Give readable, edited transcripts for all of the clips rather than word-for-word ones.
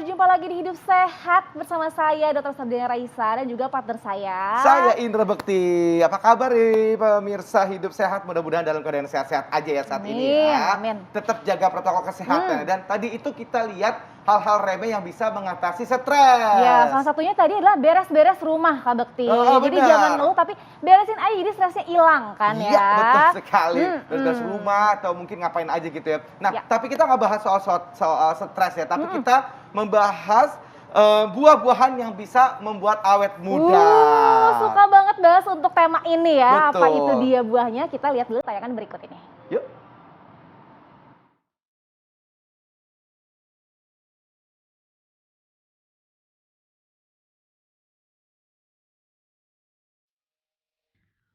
berjumpa lagi di Hidup Sehat bersama saya Dr. Sabrina Raisa dan juga partner Saya Indra Bekti. Apa kabar nih pemirsa Hidup Sehat? Mudah-mudahan dalam keadaan sehat-sehat aja ya saat ini ya. Amin. Tetap jaga protokol kesehatan. Dan tadi itu kita lihat hal-hal remeh yang bisa mengatasi stres. Ya, salah satunya tadi adalah beres-beres rumah Kak Bekti. Jadi benar. jangan ngeluh tapi beresin aja jadi stresnya hilang kan ya. Iya betul sekali. Beres-beres rumah atau mungkin ngapain aja gitu ya. Nah tapi kita nggak bahas soal stres ya. Tapi kita membahas buah-buahan yang bisa membuat awet muda. Suka banget bahas untuk tema ini ya. Betul. Apa itu dia buahnya? Kita lihat dulu tayangan berikut ini. Yuk.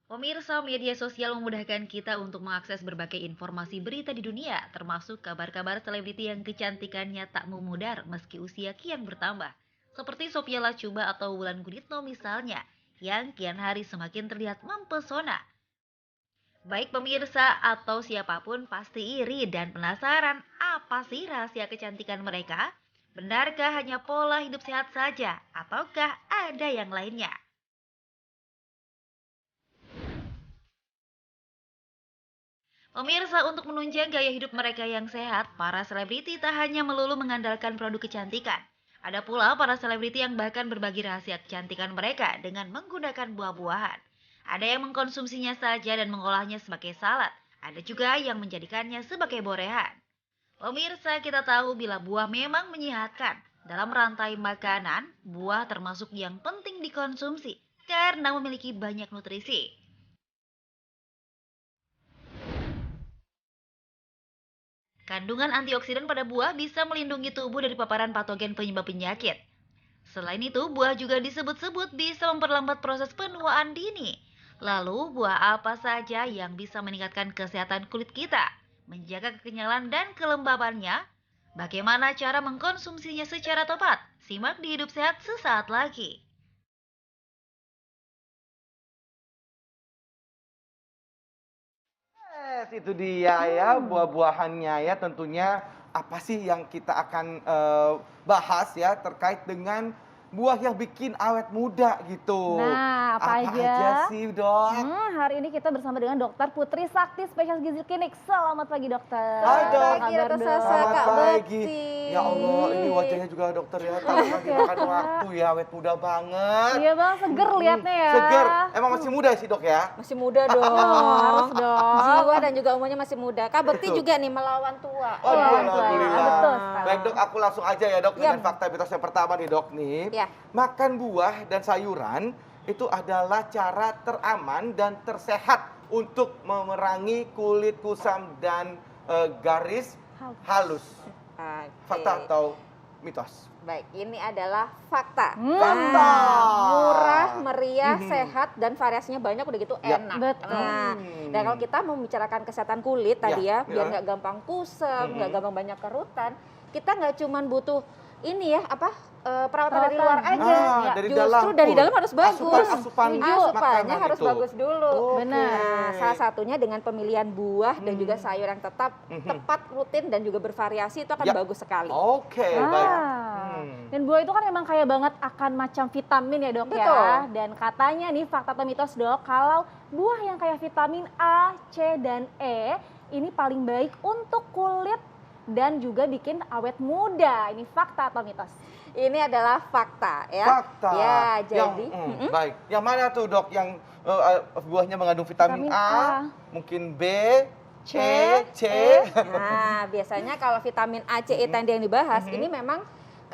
Pemirsa, media sosial memudahkan kita untuk mengakses berbagai informasi berita di dunia, termasuk kabar-kabar selebriti yang kecantikannya tak memudar meski usia kian bertambah. Seperti Sophia Latjuba atau Wulan Guritno misalnya, yang kian hari semakin terlihat mempesona. Baik pemirsa atau siapapun pasti iri dan penasaran apa sih rahasia kecantikan mereka? Benarkah hanya pola hidup sehat saja, ataukah ada yang lainnya? Pemirsa, untuk menunjang gaya hidup mereka yang sehat, para selebriti tak hanya melulu mengandalkan produk kecantikan. Ada pula para selebriti yang bahkan berbagi rahasia kecantikan mereka dengan menggunakan buah-buahan. Ada yang mengkonsumsinya saja dan mengolahnya sebagai salad. Ada juga yang menjadikannya sebagai borehan. Pemirsa, kita tahu bila buah memang menyehatkan. Dalam rantai makanan, buah termasuk yang penting dikonsumsi karena memiliki banyak nutrisi. Kandungan antioksidan pada buah bisa melindungi tubuh dari paparan patogen penyebab penyakit. Selain itu, buah juga disebut-sebut bisa memperlambat proses penuaan dini. Lalu, buah apa saja yang bisa meningkatkan kesehatan kulit kita, menjaga kekenyalan dan kelembabannya? Bagaimana cara mengkonsumsinya secara tepat? Simak di Hidup Sehat sesaat lagi. Itu dia ya buah-buahannya ya, tentunya apa sih yang kita akan bahas ya terkait dengan buah yang bikin awet muda gitu. Nah, apa aja? sih dok? Hari ini kita bersama dengan Dokter Putri Sakti, spesialis gizi klinik. Selamat pagi dokter. Hai, Dok. Apa Pagi, kabar, Dokter Dok? Sasa. Selamat Kak pagi. Bekti. Ya Allah, ini wajahnya juga dokter ya, tak lagi makan waktu ya, awet muda banget. Iya bang, seger liatnya ya. Seger, emang masih muda sih dok ya? Masih muda dong. Harus dong. Jiwa dan juga umurnya masih muda. Kak Bekti Betul. juga nih melawan tua. Waduh, Iya, alhamdulillah. betul sekali. Baik dok, aku langsung aja ya dok dengan Iya. fakta mitos yang pertama nih dok nih. Iya. Makan buah dan sayuran itu adalah cara teraman dan tersehat untuk memerangi kulit kusam dan garis halus. Oke. Fakta atau mitos? Baik, ini adalah fakta. Fakta. Murah, meriah, sehat, dan variasinya banyak udah gitu Ya. enak. Betul. Nah, dan kalau kita membicarakan kesehatan kulit tadi Ya, ya, biar ya. nggak gampang kusam, nggak gampang banyak kerutan, kita nggak cuman butuh ini ya perawatan dari luar aja. Ah, dari Justru dalam dari pun. dalam harus bagus. Asupan Asupannya makanan harus itu. bagus dulu. Oke. Benar. Nah, salah satunya dengan pemilihan buah dan juga sayur yang tepat, rutin dan juga bervariasi itu akan Ya. bagus sekali. Oke, baik. Dan buah itu kan memang kaya banget akan macam vitamin ya dok Betul. ya. Dan katanya nih fakta atau mitos dok, kalau buah yang kaya vitamin A, C, dan E ini paling baik untuk kulit dan juga bikin awet muda. Ini fakta atau mitos? Ini adalah fakta ya. Fakta. Ya, jadi Baik. Yang mana tuh dok yang buahnya mengandung vitamin Vitamin A, A, mungkin B, C, C. nah, biasanya kalau vitamin A, C, E tadi yang dibahas ini memang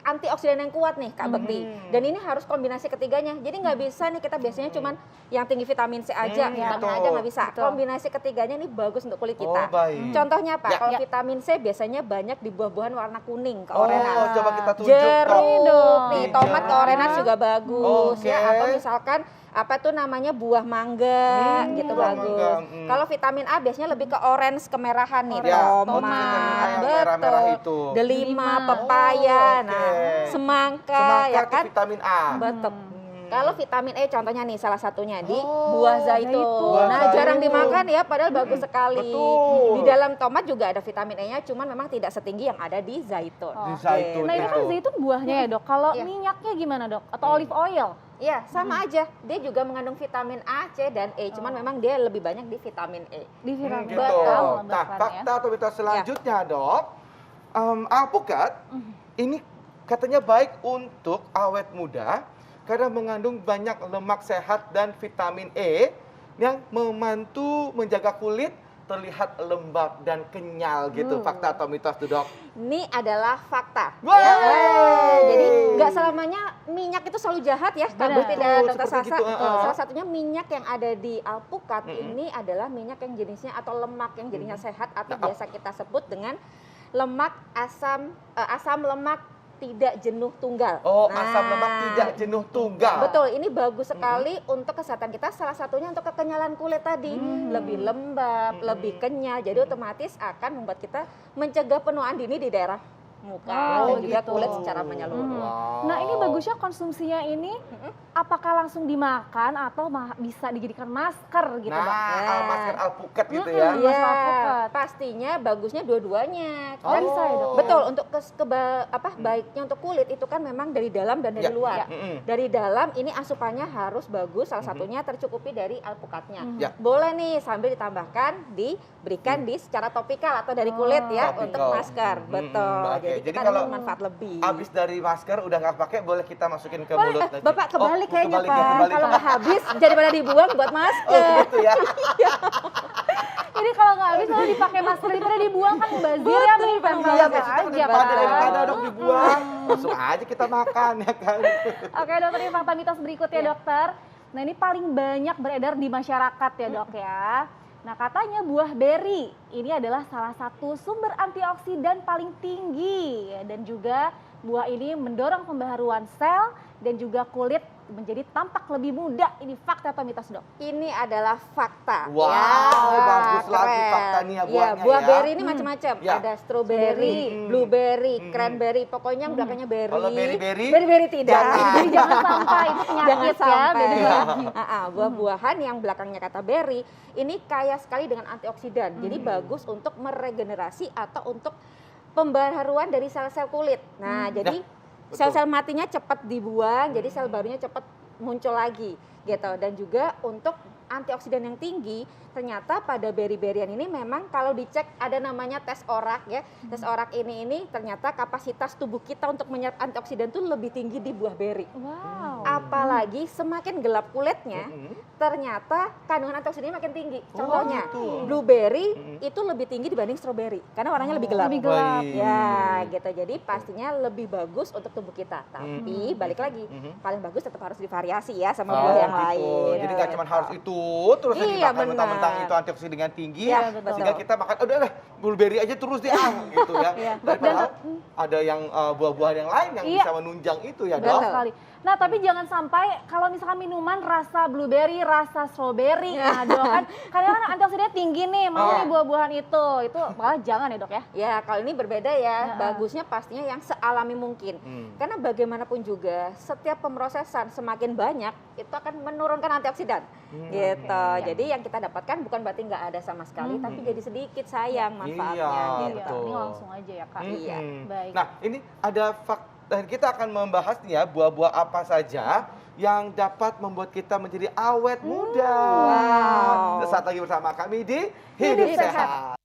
antioksidan yang kuat nih Kak Bekti. Dan ini harus kombinasi ketiganya. Jadi nggak bisa nih kita biasanya cuman yang tinggi vitamin C aja, vitamin A aja nggak bisa. Betul. Kombinasi ketiganya ini bagus untuk kulit kita. Oh, baik. Contohnya apa? Ya. Kalau Ya. vitamin C biasanya banyak di buah-buahan warna kuning, Oh, keorenan. coba kita tunjuk Jeruk dong. nih, Nih, tomat jeruk. keorenan juga bagus Oke. ya. Atau misalkan apa tuh namanya buah mangga gitu buah bagus. mangga, Kalau vitamin A biasanya lebih ke orange kemerahan nih, Ya, tomat, vitamin A yang merah-merah itu. delima, Delima. pepaya, Oh, oke. nah semangka, Semangka ya itu kan, vitamin A. betul. Kalau vitamin E contohnya nih salah satunya di Oh, buah zaitun. zaitun. Nah, Buah jarang zaitun. dimakan ya, padahal bagus sekali. Betul. Di dalam tomat juga ada vitamin E-nya, cuman memang tidak setinggi yang ada di zaitun. Di Oh. zaitun. Nah ini kan itu. zaitun buahnya ya dok. Kalau Iya. minyaknya gimana dok? Atau olive oil? Iya, sama aja. Dia juga mengandung vitamin A, C, dan E. Cuman Oh. memang dia lebih banyak di vitamin E. Di vitamin gitu. Betul. Nah, fakta atau mitos selanjutnya, Dok. Alpukat ini katanya baik untuk awet muda karena mengandung banyak lemak sehat dan vitamin E yang membantu menjaga kulit terlihat lembab dan kenyal gitu. Fakta atau mitos tuh, Dok? Ini adalah fakta. Wow. Ya. Jadi nggak selamanya minyak itu selalu jahat ya, Kak Benar. Betty dan Betul, Dr. seperti Sasa. gitu, Salah satunya minyak yang ada di alpukat ini adalah minyak yang jenisnya atau lemak yang jenisnya sehat atau biasa kita sebut dengan lemak asam lemak tidak jenuh tunggal. Oh, Nah, asam lemak tidak jenuh tunggal. Betul, ini bagus sekali untuk kesehatan kita. Salah satunya untuk kekenyalan kulit tadi, lebih lembab, lebih kenyal. Jadi otomatis akan membuat kita mencegah penuaan dini di daerah muka Oh, dan juga gitu. kulit secara menyeluruh. Wow. Nah ini bagusnya konsumsinya ini apakah langsung dimakan atau bisa dijadikan masker gitu Nah, dok? masker alpukat gitu ya. Mas Iya, alpukat. pastinya bagusnya dua-duanya. Oh. Kan bisa ya dok? Betul, untuk baiknya untuk kulit itu kan memang dari dalam dan dari Ya. luar. Mm-mm. Dari dalam ini asupannya harus bagus, salah satunya tercukupi dari alpukatnya. Ya. Boleh nih sambil ditambahkan diberikan di secara topikal atau dari kulit ya Topikal. untuk masker. Betul. Oke, Jadi jadi kita kalau dapat manfaat lebih. Abis dari masker udah nggak pakai, boleh kita masukin ke Boleh, mulut nanti. Bapak kebalik kayaknya kebalik Pak. ya, kebalik. Kalau nggak habis daripada dibuang buat Oh masker. gitu ya. Jadi kalau nggak habis lalu dipakai masker daripada dibuang kan mubazir ya, mending tempel Iya, aja biasanya kan Pak. daripada dok dibuang, langsung aja kita makan ya kan. Oke dokter, ini fakta mitos berikutnya Iya. dokter. Nah ini paling banyak beredar di masyarakat ya dok ya. Nah katanya buah beri ini adalah salah satu sumber antioksidan paling tinggi ya. Dan juga buah ini mendorong pembaharuan sel dan juga kulit menjadi tampak lebih muda. Ini fakta atau mitos dok? Ini adalah fakta. Wow, bagus lagi keren. faktanya Iya, buahnya buah ya. beri ini macam-macam. Ya. Ada strawberry, blueberry, Hmm. cranberry. Pokoknya yang belakangnya berry. Kalau berry-berry, Berry tidak. jangan. Jadi jangan sampai itu penyakit Jangan ya. sampai. Beda Iya. lagi. Buah-buahan yang belakangnya kata berry ini kaya sekali dengan antioksidan. Jadi bagus untuk meregenerasi atau untuk pembaharuan dari sel-sel kulit. Nah, jadi betul. sel-sel matinya cepat dibuang, jadi sel barunya cepat muncul lagi gitu. Dan juga untuk antioksidan yang tinggi, ternyata pada berry-berryan ini memang kalau dicek ada namanya tes orak ya. Tes orak ini ternyata kapasitas tubuh kita untuk menyerap antioksidan itu lebih tinggi di buah berry. Wow. Apalagi semakin gelap kulitnya, ternyata kandungan antioksidannya makin tinggi. Contohnya, gitu. blueberry itu lebih tinggi dibanding strawberry karena warnanya lebih gelap. Lebih gelap. Baik. Ya, gitu. Jadi pastinya lebih bagus untuk tubuh kita. Tapi balik lagi, paling bagus tetap harus divariasi ya sama buah yang gitu. lain. Jadi nggak cuma harus itu terus yang Iya, dimakan mentang-mentang benar. itu antioksidan tinggi, Iya, betul. sehingga kita makan udah deh blueberry aja terus deh gitu ya. Iya. Tapi padahal ada yang buah-buahan yang lain yang Iya. bisa menunjang itu ya, Betul Dok. sekali. Nah tapi jangan sampai kalau misalkan minuman rasa blueberry, rasa strawberry, nah dok kan kadang kan antioksidannya tinggi nih, mau nih buah-buahan itu malah jangan ya dok ya. Ya, kalau ini berbeda ya. Ya. Bagusnya pastinya yang sealami mungkin. Karena bagaimanapun juga, setiap pemrosesan semakin banyak, itu akan menurunkan antioksidan. Gitu. Jadi yang kita dapatkan bukan berarti nggak ada sama sekali, tapi jadi sedikit sayang manfaatnya. Iya, gitu. betul. Ini langsung aja ya kak. Iya. Baik. Nah, ini ada fakta dan kita akan membahas nih ya buah-buah apa saja yang dapat membuat kita menjadi awet muda. Wow. Sesaat lagi bersama kami di Hidup Hidup Sehat. Sehat.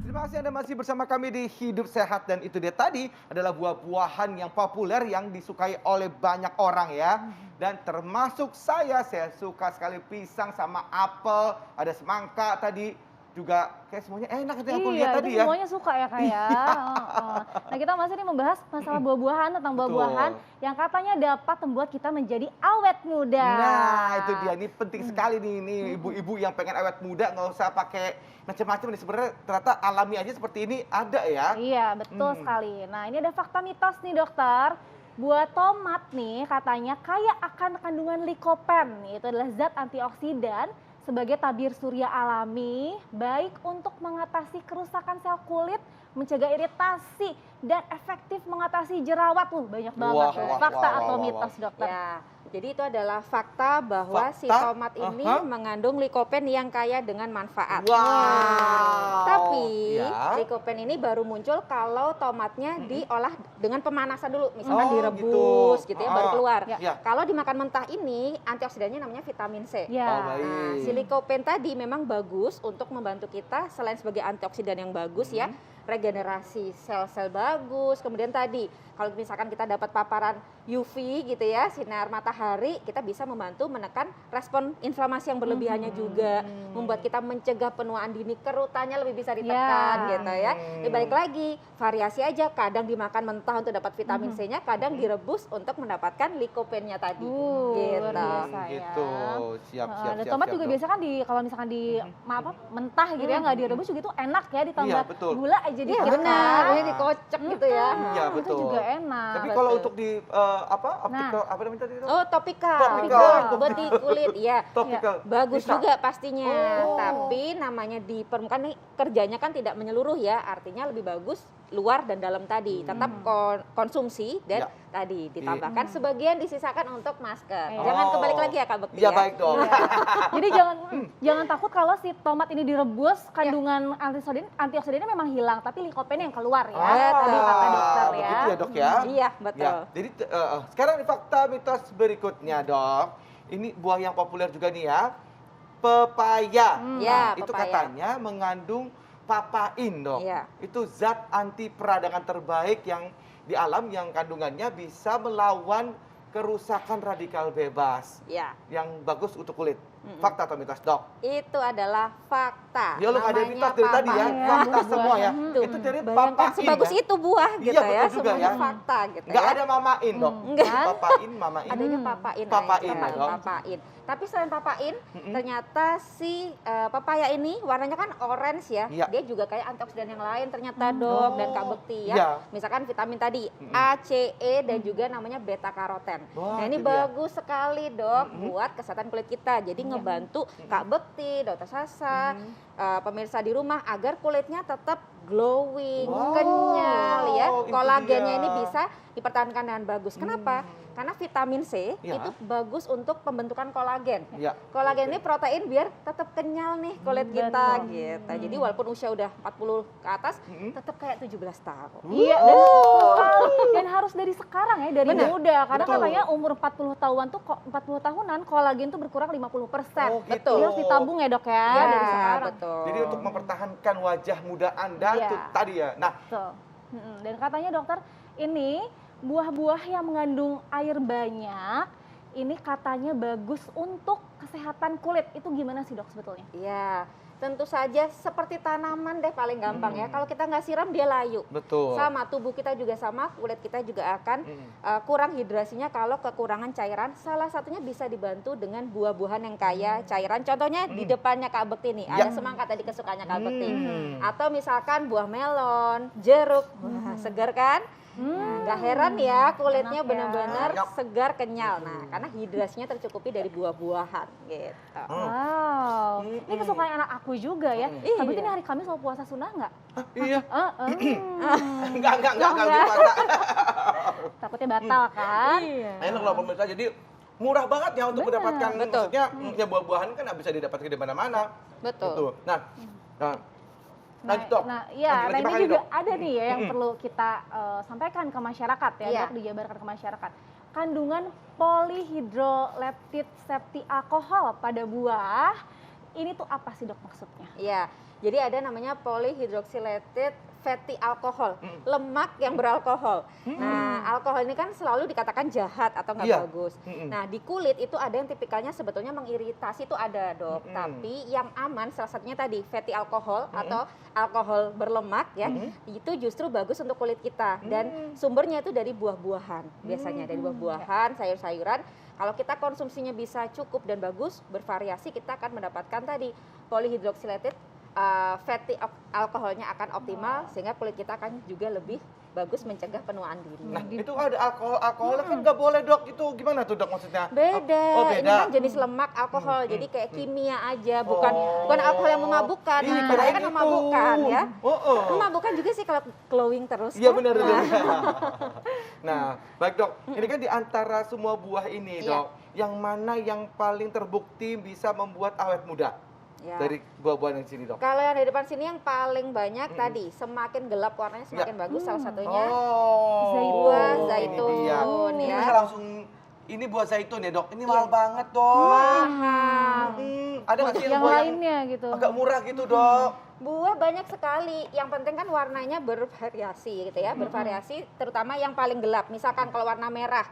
Terima kasih Anda masih bersama kami di Hidup Sehat, dan itu dia tadi adalah buah-buahan yang populer yang disukai oleh banyak orang ya. Dan termasuk saya suka sekali pisang sama apel, ada semangka tadi juga kayak semuanya enak itu yang aku lihat Iya, tadi itu ya. semuanya suka ya kak ya. Heeh. Nah kita masih nih membahas masalah buah-buahan, tentang buah-buahan yang katanya dapat membuat kita menjadi awet muda. Nah, itu dia. Ini penting sekali nih, ibu-ibu yang pengen awet muda nggak usah pakai macam-macam nih. Sebenarnya ternyata alami aja seperti ini ada ya. Iya, betul sekali. Nah, ini ada fakta mitos nih dokter. Buah tomat nih katanya kaya akan kandungan likopen. Itu adalah zat antioksidan sebagai tabir surya alami, baik untuk mengatasi kerusakan sel kulit mencegah iritasi, dan efektif mengatasi jerawat. Banyak banget fakta atau mitos, dokter. Ya, jadi itu adalah fakta bahwa si Fakta? tomat ini mengandung likopen yang kaya dengan manfaat. Wow. Tapi Ya. likopen ini baru muncul kalau tomatnya diolah dengan pemanasan dulu, misalkan Oh, direbus gitu ya, baru keluar. Ya. Kalau dimakan mentah ini antioksidannya namanya vitamin C. Ya. Oh, baik. Nah, si likopen tadi memang bagus untuk membantu kita selain sebagai antioksidan yang bagus ya, regenerasi sel-sel bagus. Kemudian tadi kalau misalkan kita dapat paparan UV gitu ya, sinar matahari, kita bisa membantu menekan respon inflamasi yang berlebihannya juga, membuat kita mencegah penuaan dini, kerutannya lebih bisa ditekan gitu ya. Jadi balik lagi, variasi aja, kadang dimakan mentah untuk dapat vitamin C-nya, kadang direbus untuk mendapatkan likopennya tadi. Luar Gitu. biasa ya. Gitu. Siap. Dan tomat juga biasa kan kalau misalkan di mentah gitu ya, nggak direbus juga itu enak ya, ditambah Iya, betul. gula aja Iya dikit benar, kan. ini dikocok gitu ya. Iya, Itu betul. juga enak. Tapi Betul. kalau untuk di optical apa namanya tadi itu? Oh, topikal. Topikal. Buat di kulit, iya. Topical. Bagus Bisa. juga pastinya. Oh. Tapi namanya di permukaan nih kerjanya kan tidak menyeluruh ya. Artinya lebih bagus luar dan dalam tadi. Tetap konsumsi dan Ya. tadi ditambahkan sebagian disisakan untuk masker. Iya. Jangan Oh. kebalik lagi ya Kak Bekti Iya, ya. baik dong. Jadi jangan takut kalau si tomat ini direbus, kandungan antioksidannya memang hilang, tapi likopennya yang keluar ya. Tadi kata dokter ya. Begitu ya, Dok ya? Iya, betul. Ya, jadi sekarang di fakta mitos berikutnya, Dok. Ini buah yang populer juga nih ya. Pepaya. Ya, Itu pepaya. katanya mengandung papain, Dok. Iya. Itu zat anti peradangan terbaik yang di alam yang kandungannya bisa melawan kerusakan radikal bebas Ya, yang bagus untuk kulit. Fakta atau mitos, Dok? itu adalah fakta. Ya, lu nggak ada Namanya mitos dari tadi ya. papaya. Fakta semua ya. Tuh, Itu dari bayangkan papain sebagus ya. itu buah gitu Iya, ya, betul juga semuanya ya. fakta gitu Nggak ya. ada mamain, Dok. Enggak. Papain, mamain. Adanya papain, Papain aja, ya, Dok. papain. Tapi selain papain, ternyata si pepaya ini warnanya kan orange ya. Iya. Dia juga kayak antioksidan yang lain ternyata Dok dan Kak Bekti ya. Iya. Misalkan vitamin tadi A, C, E dan juga namanya beta karoten. Wah, Nah ini itu dia. bagus sekali Dok buat kesehatan kulit kita. Jadi ngebantu Kak Bekti, Dokter Sasa, pemirsa di rumah agar kulitnya tetap glowing, Wow, kenyal ya. itu Kolagennya dia. ini bisa dipertahankan dengan bagus. Kenapa? Karena vitamin C Ya. itu bagus untuk pembentukan kolagen. Ya. Kolagen ini protein biar tetap kenyal nih kulit kita betul. gitu. Jadi walaupun usia udah 40 ke atas, tetap kayak 17 tahun. Iya, dan betul sekali. Dan harus dari sekarang ya, dari Benar. muda. Karena Betul. katanya umur 40 tahunan tuh 40 tahunan kolagen tuh berkurang 50%. Oh, gitu. Betul. Jadi harus ditabung ya, Dok ya, Ya, dari sekarang. betul. Jadi untuk mempertahankan wajah muda Anda Iya. itu tadi ya. Nah, Betul. Dan katanya dokter, ini buah-buah yang mengandung air banyak, ini katanya bagus untuk kesehatan kulit. Itu gimana sih dok sebetulnya? Iya, tentu saja seperti tanaman deh paling gampang ya. Kalau kita nggak siram dia layu. betul. Sama, tubuh kita juga sama, kulit kita juga akan kurang hidrasinya kalau kekurangan cairan. Salah satunya bisa dibantu dengan buah-buahan yang kaya cairan. Contohnya di depannya Kak Bekti nih, ada semangka tadi kesukaannya Kak Bekti. Atau misalkan buah melon, jeruk, wah segar kan? Nah, nggak heran ya kulitnya Enak ya. benar-benar Enak. segar kenyal. Nah, karena hidrasinya tercukupi dari buah-buahan gitu. Wow, ini kesukaan anak aku juga ya. Iya. Tapi ini hari Kamis mau puasa sunnah nggak? Iya. Enggak, Enggak puasa. takutnya batal kan? Enak loh pemirsa. Jadi murah banget ya untuk Benar, mendapatkan betul. maksudnya ya buah-buahan kan bisa didapatkan di mana-mana. Betul. Nah, lanjut, Dok. Nah, iya, Lanjut, ini gimana nih, juga Dok? ada nih ya yang perlu kita sampaikan ke masyarakat ya, Iya. dok, dijabarkan ke masyarakat. Kandungan polyhydroleptit septi alkohol pada buah, ini tuh apa sih dok maksudnya? Iya, jadi ada namanya polyhydroxylated fatty alcohol, lemak yang beralkohol. Nah, alkohol ini kan selalu dikatakan jahat atau nggak Iya. bagus. Nah, di kulit itu ada yang tipikalnya sebetulnya mengiritasi itu ada dok. Tapi yang aman salah satunya tadi fatty alcohol atau alkohol berlemak ya, itu justru bagus untuk kulit kita. Dan sumbernya itu dari buah-buahan, biasanya dari buah-buahan, sayur-sayuran. Kalau kita konsumsinya bisa cukup dan bagus, bervariasi, kita akan mendapatkan tadi polyhydroxylated fatty alkoholnya akan optimal sehingga kulit kita akan juga lebih bagus mencegah penuaan diri. Nah, itu ada alkoholnya kan nggak boleh dok, itu gimana tuh dok maksudnya? Beda. Oh, Ini beda. kan jenis lemak alkohol, jadi kayak kimia aja, bukan alkohol yang memabukkan. Ih, Nah, kirain katanya kan gitu. memabukkan ya. Oh. Memabukkan juga sih kalau glowing terus. Iya kan? benar. Nah, Nah, baik dok, ini kan di antara semua buah ini Iya. dok, yang mana yang paling terbukti bisa membuat awet muda ya. dari buah-buahan yang sini dok? Kalau yang di depan sini yang paling banyak tadi, semakin gelap warnanya semakin bagus. Salah satunya Oh, buah ini zaitun dia. Ini ya. bisa langsung, ini buah zaitun ya dok, ini mahal banget dok. Mahal. Ada nggak sih Yang buah lainnya gitu. agak murah gitu dok? Buah banyak sekali. Yang penting kan warnanya bervariasi gitu ya, bervariasi. Terutama yang paling gelap. Misalkan kalau warna merah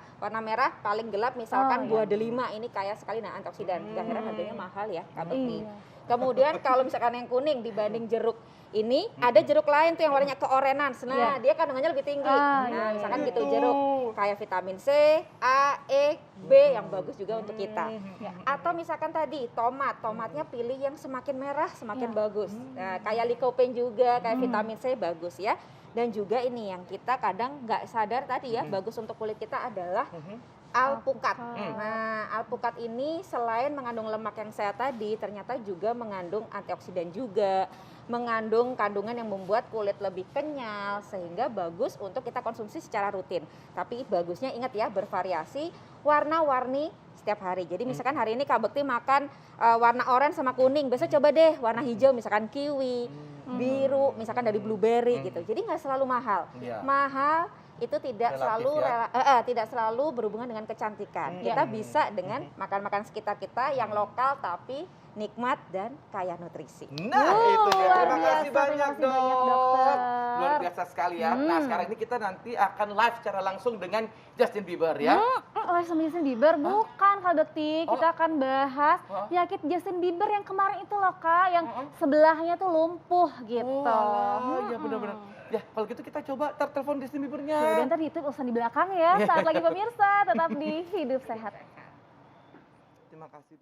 paling gelap. Misalkan buah delima ini kaya sekali nah antioksidan. Gak heran harganya mahal ya, Kak Bekti. Iya. Kemudian kalau misalkan yang kuning dibanding jeruk ini, ada jeruk lain tuh yang warnanya keorenan. Nah, dia kandungannya lebih tinggi. Nah, misalkan gitu jeruk kayak vitamin C, A, E, B yang bagus juga untuk kita. Atau misalkan tadi tomatnya pilih yang semakin merah semakin bagus. Nah, kayak lycopene juga, kayak vitamin C bagus ya. Dan juga ini yang kita kadang nggak sadar tadi ya, bagus untuk kulit kita adalah alpukat. Nah, alpukat ini selain mengandung lemak yang sehat tadi, ternyata juga mengandung antioksidan juga, mengandung kandungan yang membuat kulit lebih kenyal, sehingga bagus untuk kita konsumsi secara rutin. Tapi bagusnya ingat ya, bervariasi, warna-warni setiap hari. Jadi misalkan hari ini Kak Bekti makan warna oranye sama kuning, besok coba deh warna hijau, misalkan kiwi, biru, misalkan dari blueberry gitu. Jadi nggak selalu mahal. Iya. Mahal itu tidak Relatif tidak selalu berhubungan dengan kecantikan. Kita bisa dengan makan-makan sekitar kita yang lokal tapi nikmat dan kaya nutrisi. Nah, itu dia. luar Terima kasih biasa, banyak, terima kasih banyak, dokter. Luar biasa sekali ya. Nah, sekarang ini kita nanti akan live secara langsung dengan Justin Bieber ya. Live sama Justin Bieber? Bukan Kak Bekti, kita akan bahas penyakit Justin Bieber yang kemarin itu loh Kak, yang sebelahnya tuh lumpuh gitu. Oh, iya benar-benar. Ya, kalau gitu kita coba telepon Justin Biebernya. Ya udah, ntar itu urusan di belakang ya, saat lagi pemirsa, tetap di Hidup Sehat. Terima kasih, Dok.